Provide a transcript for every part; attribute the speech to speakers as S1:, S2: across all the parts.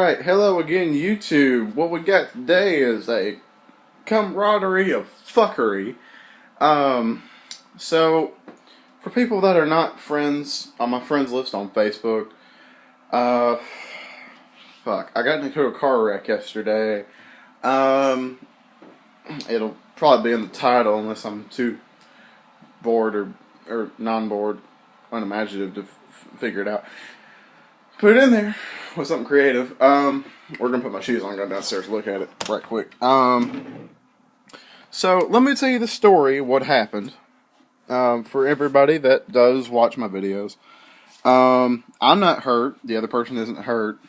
S1: Alright, hello again YouTube. What we got today is a camaraderie of fuckery. So, for people that are not friends on my friends list on Facebook, I got into a car wreck yesterday. It'll probably be in the title unless I'm too bored or non-bored, unimaginative to figure it out. Put it in there with something creative. We're gonna put my shoes on and go downstairs and look at it right quick. So let me tell you the story, what happened. For everybody that does watch my videos. I'm not hurt. The other person isn't hurt.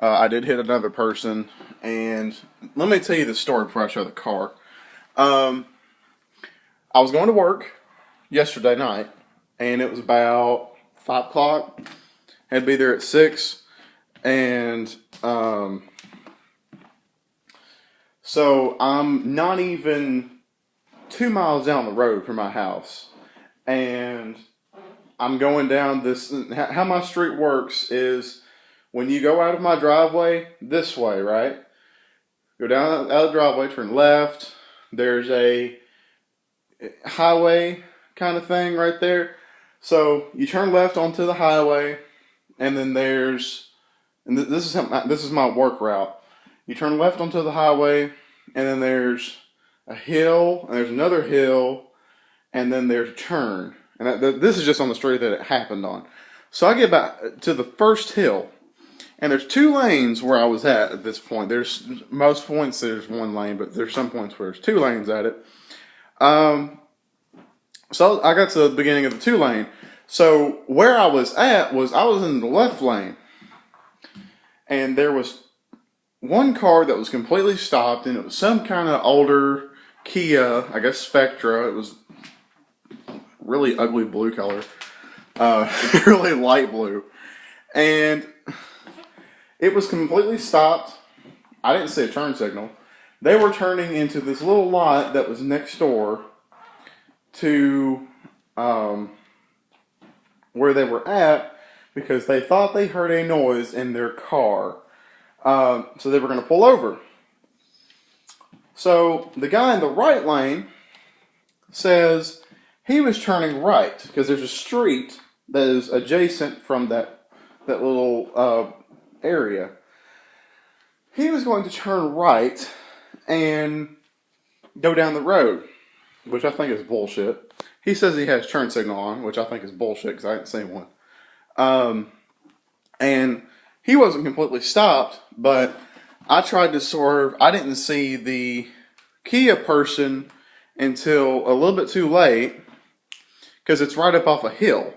S1: I did hit another person, and let me tell you the story before I show the car. I was going to work yesterday night, and it was about 5 o'clock. Had to be there at 6, and so I'm not even 2 miles down the road from my house, and I'm going down this. How my street works is when you go out of my driveway this way, right? Go down out of the driveway, turn left. There's a highway kind of thing right there. So you turn left onto the highway. And then this is my work route. You turn left onto the highway, and then there's a hill, and there's another hill, and then there's a turn. And this is just on the street that it happened on. So I get back to the first hill, and there's 2 lanes where I was at this point. There's most points there's 1 lane, but there's some points where there's 2 lanes at it. So I got to the beginning of the 2 lane. So where I was at was I was in the left lane, and there was 1 car that was completely stopped, and it was some kind of older Kia, I guess Spectra. It was really ugly blue color, really light blue, and it was completely stopped. I didn't see a turn signal. They were turning into this little lot that was next door to where they were at, because they thought they heard a noise in their car. So they were going to pull over. So the guy in the right lane says he was turning right, because there's a street that is adjacent from that little area. He was going to turn right and go down the road, which I think is bullshit. He says he has turn signal on, which I think is bullshit because I didn't see one. And he wasn't completely stopped, but I tried to swerve. I didn't see the Kia person until a little bit too late, because it's right up off a hill.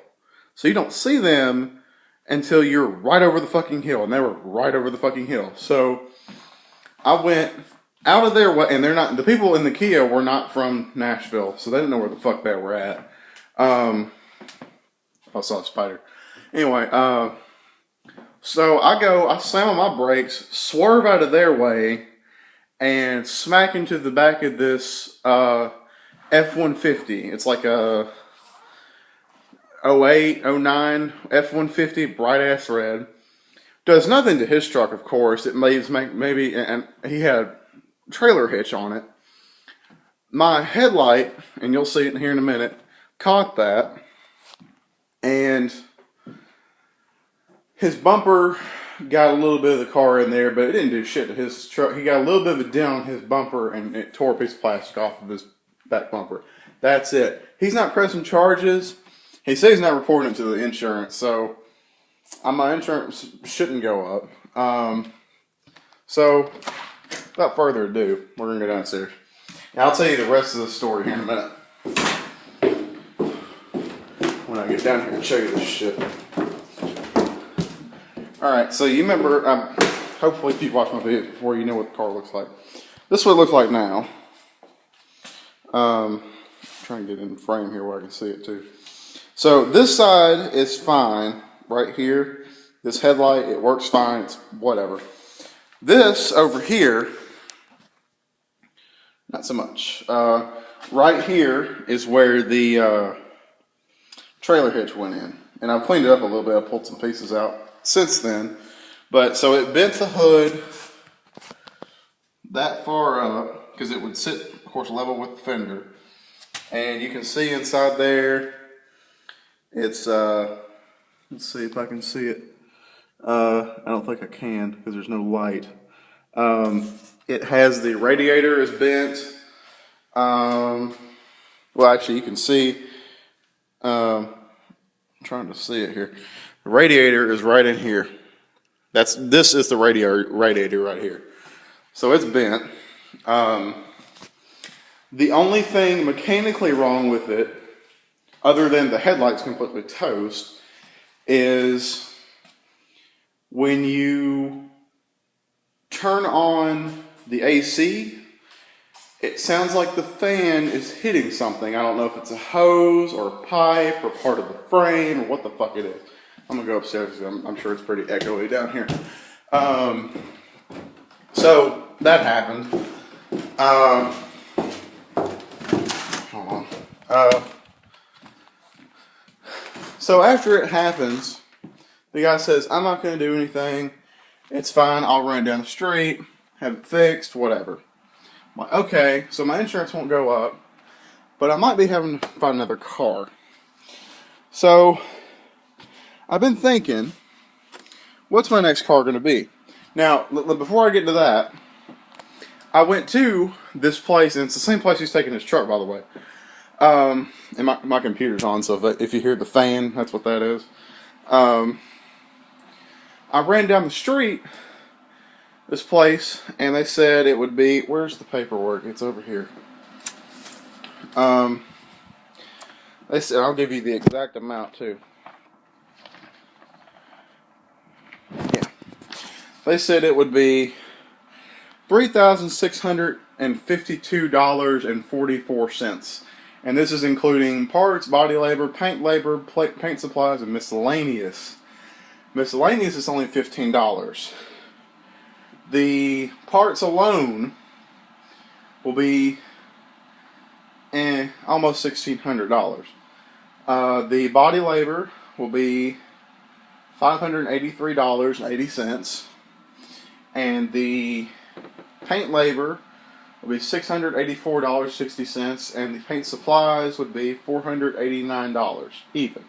S1: So you don't see them until you're right over the fucking hill, and they were right over the fucking hill. So I went out of their way, and the people in the Kia were not from Nashville, so they didn't know where the fuck they were at. I saw a spider. Anyway, so I slam on my brakes, swerve out of their way, and smack into the back of this F-150. It's like a 08, 09 F-150, bright ass red. Does nothing to his truck, of course. It maybe, and he had trailer hitch on it. My headlight, and you'll see it here in a minute, caught that, and his bumper got a little bit of the car in there, but it didn't do shit to his truck. He got a little bit of a dent on his bumper, and it tore a piece of plastic off of his back bumper. That's it. He's not pressing charges. He says he's not reporting it to the insurance, so my insurance shouldn't go up. So without further ado, we're going to go downstairs. Now, I'll tell you the rest of the story here in a minute, when I get down here and show you this shit. Alright, so you remember, hopefully if you've watched my videos before, you know what the car looks like. This is what it looks like now. Trying to get in frame here where I can see it too. So this side is fine, right here. This headlight, it works fine, it's whatever. This over here, not so much. Right here is where the trailer hitch went in. And I've cleaned it up a little bit. I pulled some pieces out since then. But so it bent the hood that far up because it would sit, of course, level with the fender. And you can see inside there, it's, let's see if I can see it. I don't think I can because there's no light. It has the radiator is bent. Well, actually, you can see. I'm trying to see it here. The radiator is right in here. This is the radiator right here. So it's bent. The only thing mechanically wrong with it, other than the headlights completely toast, is when you turn on the AC, it sounds like the fan is hitting something. I don't know if it's a hose or a pipe or part of the frame or what the fuck it is. I'm gonna go upstairs because I'm sure it's pretty echoey down here. So that happened. Hold on. So after it happens, the guy says, I'm not going to do anything. It's fine. I'll run it down the street, have it fixed, whatever. I'm like, okay, so my insurance won't go up, but I might be having to find another car. So I've been thinking, what's my next car going to be? Now, before I get to that, I went to this place, and it's the same place he's taking his truck, by the way. And my computer's on, so if you hear the fan, that's what that is. I ran down the street, this place, and they said it would be, where's the paperwork? It's over here. They said, I'll give you the exact amount too. Yeah. They said it would be $3,652.44. And this is including parts, body labor, paint supplies, and miscellaneous. Miscellaneous is only $15. The parts alone will be almost $1,600. The body labor will be $583.80. And the paint labor will be $684.60, and the paint supplies would be $489 even.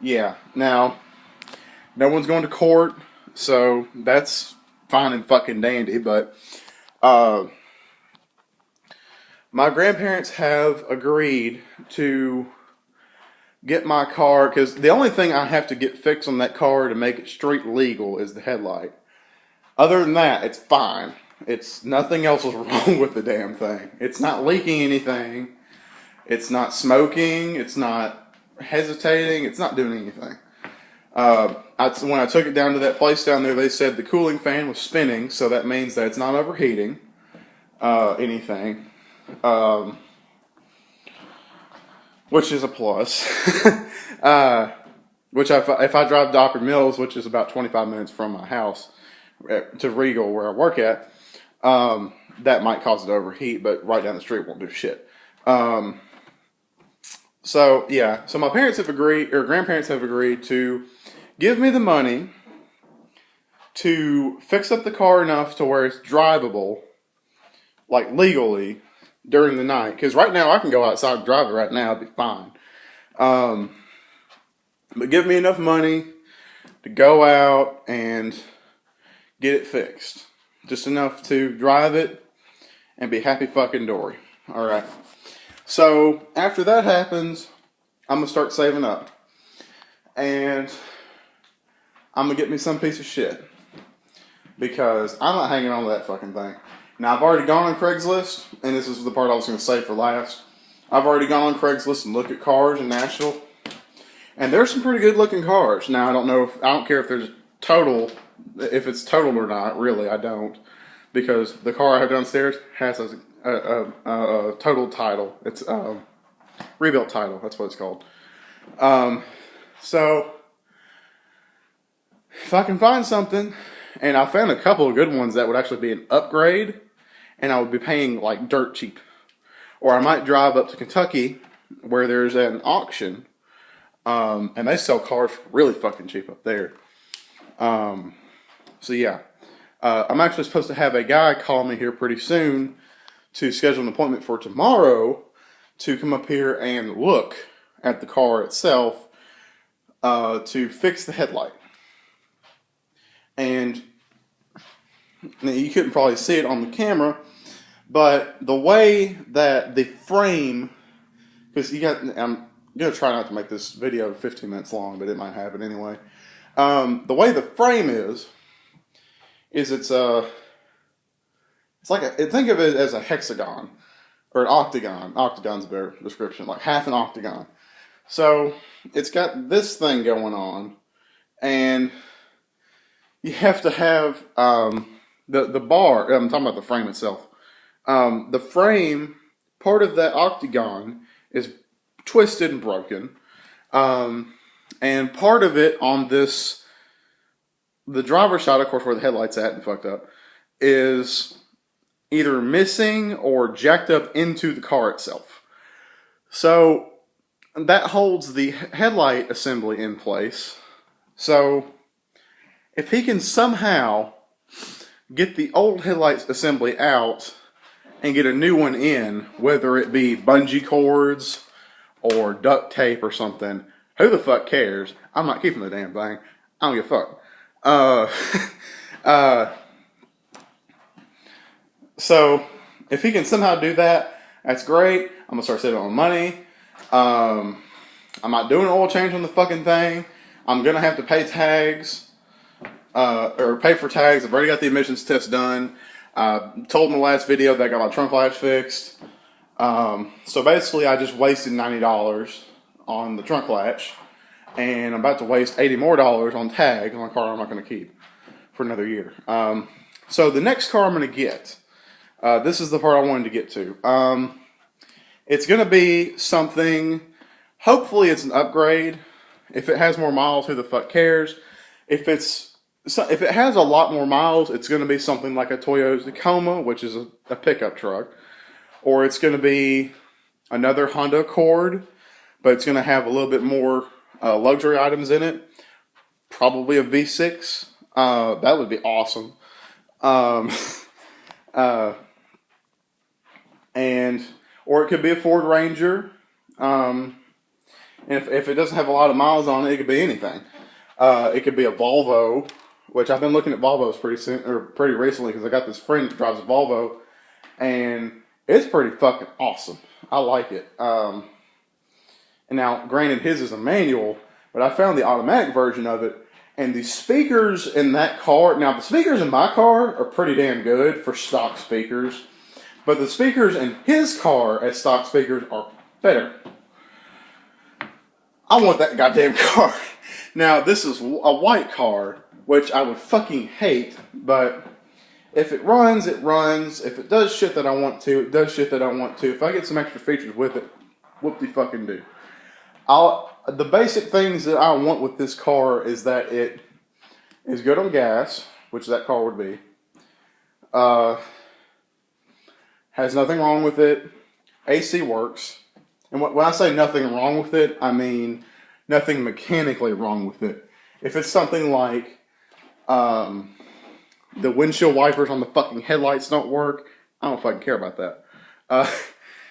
S1: Yeah. Now, no one's going to court, so that's fine and fucking dandy. But my grandparents have agreed to get my car, because the only thing I have to get fixed on that car to make it street legal is the headlight. Other than that, it's fine. It's nothing else is wrong with the damn thing. It's not leaking anything. It's not smoking. It's not hesitating. It's not doing anything. When I took it down to that place down there, they said the cooling fan was spinning, so that means that it's not overheating anything. Which is a plus. Which if I drive to Opry Mills, which is about 25 minutes from my house, to Regal where I work at, that might cause it to overheat, but right down the street won't do shit. So yeah, so my parents have agreed, or grandparents have agreed to give me the money to fix up the car enough to where it's drivable, like legally, during the night. Because right now I can go outside and drive it right now, it'd be fine. But give me enough money to go out and get it fixed. Just enough to drive it and be happy fucking dory. Alright. So after that happens, I'm going to start saving up. And I'm going to get me some piece of shit. Because I'm not hanging on to that fucking thing. Now, I've already gone on Craigslist, and this is the part I was going to save for last. I've already gone on Craigslist and looked at cars in Nashville, and there's some pretty good looking cars. Now, I don't care if there's if it's totaled or not. Really, I don't, because the car I have downstairs has a total title. It's rebuilt title. That's what it's called. So if I can find something, and I found a couple of good ones that would actually be an upgrade, and I would be paying like dirt cheap. Or I might drive up to Kentucky where there's an auction And they sell cars really fucking cheap up there. So yeah, I'm actually supposed to have a guy call me here pretty soon to schedule an appointment for tomorrow to come up here and look at the car itself to fix the headlight. And you couldn't probably see it on the camera, but the way that the frame, because I'm gonna try not to make this video 15 minutes long, but it might happen anyway. The way the frame is it's like think of it as a hexagon or an octagon. Octagon's a better description, like half an octagon. So it's got this thing going on, and you have to have the bar. I'm talking about the frame itself. The frame, part of that octagon is twisted and broken, and part of it on this, the driver's side, of course, where the headlight's at and fucked up, is either missing or jacked up into the car itself. So that holds the headlight assembly in place. So if he can somehow get the old headlight assembly out and get a new one in, whether it be bungee cords or duct tape or something, who the fuck cares? I'm not keeping the damn thing. I don't give a fuck. So if he can somehow do that, that's great. I'm gonna start saving on money. I'm not doing an oil change on the fucking thing. I'm gonna have to pay tags, or pay for tags. I've already got the emissions test done. Told in the last video that I got my trunk latch fixed. So basically, I just wasted $90 on the trunk latch, and I'm about to waste $80 more on tags on a car I'm not going to keep for another year. So the next car I'm going to get, this is the part I wanted to get to. It's going to be something. Hopefully, it's an upgrade. If it has more miles, who the fuck cares? If it has a lot more miles, it's going to be something like a Toyota Tacoma, which is a pickup truck. Or it's going to be another Honda Accord, but it's going to have a little bit more luxury items in it. Probably a V6. That would be awesome. Or it could be a Ford Ranger. And if it doesn't have a lot of miles on it, it could be anything. It could be a Volvo, which I've been looking at Volvos pretty recently because I got this friend that drives a Volvo, and it's pretty fucking awesome. I like it. And now, granted, his is a manual, but I found the automatic version of it, and the speakers in that car. Now, the speakers in my car are pretty damn good for stock speakers, but the speakers in his car as stock speakers are better. I want that goddamn car. Now, this is a white car, which I would fucking hate, but if it runs, it runs. If it does shit that I want to, it does shit that I want to. If I get some extra features with it, whoop-de-fucking-do. The basic things that I want with this car is that it is good on gas, which that car would be. Has nothing wrong with it. AC works. And when I say nothing wrong with it, I mean nothing mechanically wrong with it. If it's something like the windshield wipers on the fucking headlights don't work, I don't fucking care about that.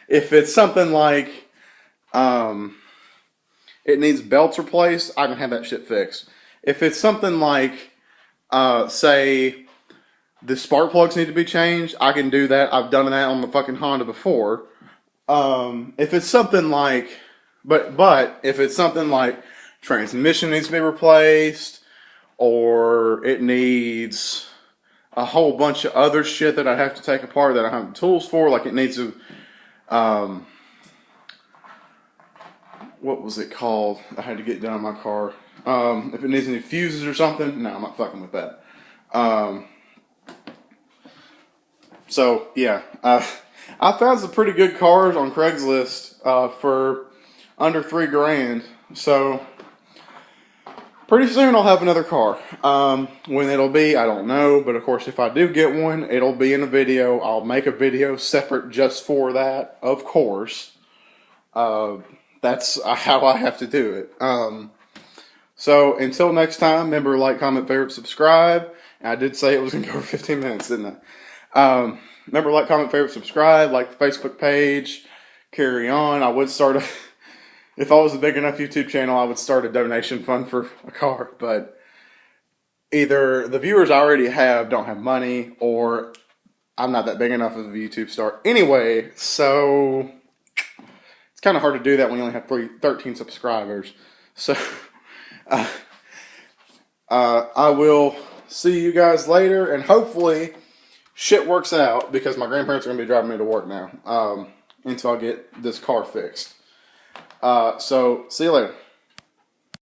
S1: If it's something like it needs belts replaced, I can have that shit fixed. If it's something like, say, the spark plugs need to be changed, I can do that. I've done that on the fucking Honda before. If it's something like, but if it's something like transmission needs to be replaced, or it needs a whole bunch of other shit that I have to take apart that I have the tools for, like it needs to, what was it called? I had to get done in my car. If it needs any fuses or something, no, I'm not fucking with that. So yeah, I found some pretty good cars on Craigslist for under $3,000. So pretty soon I'll have another car. When it'll be, I don't know. But of course, if I do get one, it'll be in a video. I'll make a video separate just for that, of course. That's how I have to do it. So until next time, remember, like, comment, favorite, subscribe. And I did say it was going to go for 15 minutes, didn't I? Remember, like, comment, favorite, subscribe, like the Facebook page, carry on. I would start a, if I was a big enough YouTube channel, I would start a donation fund for a car. But either the viewers I already have don't have money, or I'm not that big enough of a YouTube star. Anyway, so it's kind of hard to do that when you only have 13 subscribers. So I will see you guys later, and hopefully shit works out, because my grandparents are going to be driving me to work now until I get this car fixed. So see you later.